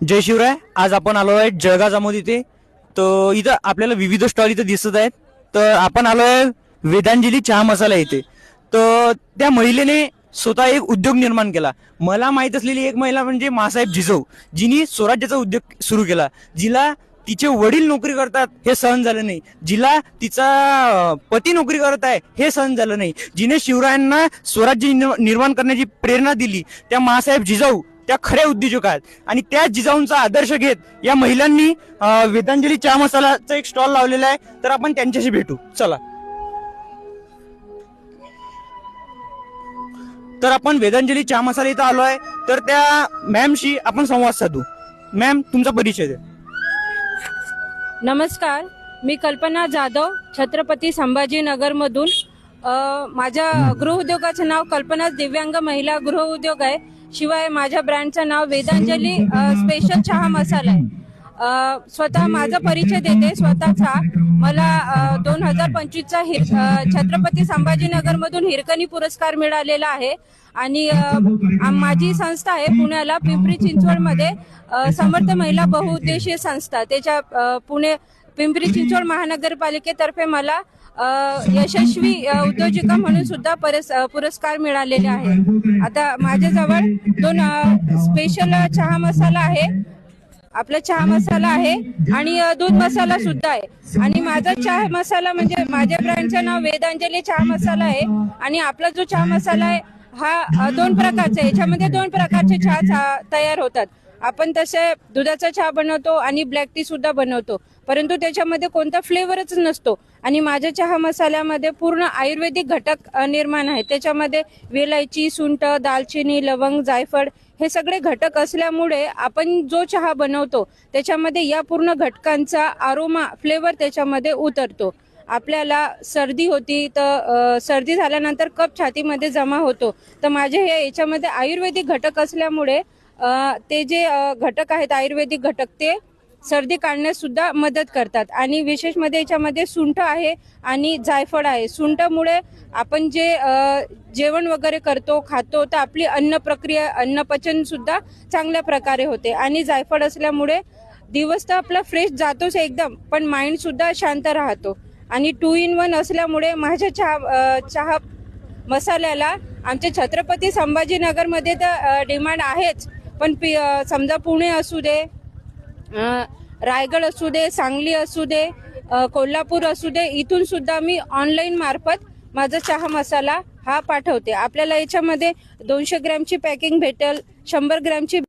जय शिवराय. आज आपण आलो आहे जळगाव जामोद इथे. तर इथं आपल्याला विविध स्टॉल इथं दिसत आहेत. तर आपण आलो आहे वेदांजली चहा मसाला इथे. तर त्या महिलेने स्वतः एक उद्योग निर्माण केला. मला माहित असलेली एक महिला म्हणजे मासाहेब जिजाऊ, जिनी स्वराज्याचा उद्योग सुरू केला. जिला तिचे वडील नोकरी करतात हे सहन झालं नाही, जिला तिचा पती नोकरी करत आहे हे सहन झालं नाही, जिने शिवरायांना स्वराज्य निर्माण करण्याची प्रेरणा दिली, त्या मासाहेब जिजाऊ त्या खऱ्या उद्योजक आहेत. आणि त्या जिजाऊंचा आदर्श घेत या महिलांनी वेदांजली चहा मसालाचा एक स्टॉल लावलेला आहे. तर आपण त्यांच्याशी भेटू, चला. तर आपण वेदांजली चहा मसाला इथं आलो आहे. तर त्या मॅमशी आपण संवाद साधू. मॅम, तुमचा परिचय द्या. नमस्कार, मी कल्पना जाधव, छत्रपती संभाजीनगर मधून. माझ्या गृहउद्योगाचं नाव कल्पना दिव्यांग महिला गृहउद्योग आहे. शिवाय माझ्या ब्रँडचं नाव वेदांजली स्पेशल चहा मसाला आहे. स्वतः माझा परिचय देते स्वतःचा. मला 2025चा छत्रपती संभाजीनगर मधून हिरकणी पुरस्कार मिळालेला आहे. आणि माझी संस्था आहे पुण्याला पिंपरी चिंचवड मध्ये, समर्थ महिला बहुउद्देशीय संस्था. त्याच्या पुणे पिंपरी चिंचवड महानगरपालिकेतर्फे मला यशस्वी उद्योजिका म्हणून सुद्धा पुरस्कार मिळालेले आहे. आता माझ्याजवळ 2 स्पेशल चहा मसाला आहे. आपला चहा मसाला आहे आणि दूध मसाला सुद्धा आहे. आणि माझा चहा मसाला म्हणजे माझ्या ब्रँडचं नाव वेदांजली चहा मसाला आहे. आणि आपला जो चहा मसाला आहे हा 2 प्रकारचा आहे. याच्यामध्ये 2 प्रकारचे चहा तयार होतात. आपण तसे दुधाचा चहा बनवतो आणि ब्लॅक टी सुद्धा बनवतो, परंतु त्याच्यामध्ये कोणता फ्लेवरच नसतो. आणि माझ्या चहा मसाल्यामध्ये पूर्ण आयुर्वेदिक घटक निर्माण आहेत. त्याच्यामध्ये वेलायची, सुंठ, दालचिनी, लवंग, जायफळ हे सगळे घटक असल्यामुळे आपण जो चहा बनवतो त्याच्यामध्ये या पूर्ण घटकांचा आरोमा फ्लेवर त्याच्यामध्ये उतरतो. आपल्याला सर्दी होती तर सर्दी झाल्यानंतर कफ छातीमध्ये जमा होतो. तर माझे हे याच्यामध्ये आयुर्वेदिक घटक असल्यामुळे ते जे घटक आहेत आयुर्वेदिक घटक ते सर्दी काढण्यास सुद्धा मदत करतात. आणि विशेष मध्ये याच्यामध्ये सुंठ आहे आणि जायफळ आहे. सुंठमुळे आपण जे जेवण वगैरे करतो खातो तर आपली अन्न प्रक्रिया अन्नपचन सुद्धा चांगल्या प्रकारे होते. आणि जायफळ असल्यामुळे दिवस तर आपला फ्रेश जातोच एकदम, पण माइंड सुद्धा शांत राहतो. आणि 2 in 1 असल्यामुळे माझ्या चहा मसाल्याला आमच्या छत्रपती संभाजीनगर मध्ये तर डिमांड आहेच, पण समजा पुणे असू दे, रायगड असू दे, सांगली असू दे, कोल्हापूर असू दे, इथून सुद्धा मी ऑनलाईन मार्फत माझा चहा मसाला हा पाठवते. आपल्याला याच्यामध्ये 200 ग्रॅमची पॅकिंग भेटेल, 100 ग्रॅमची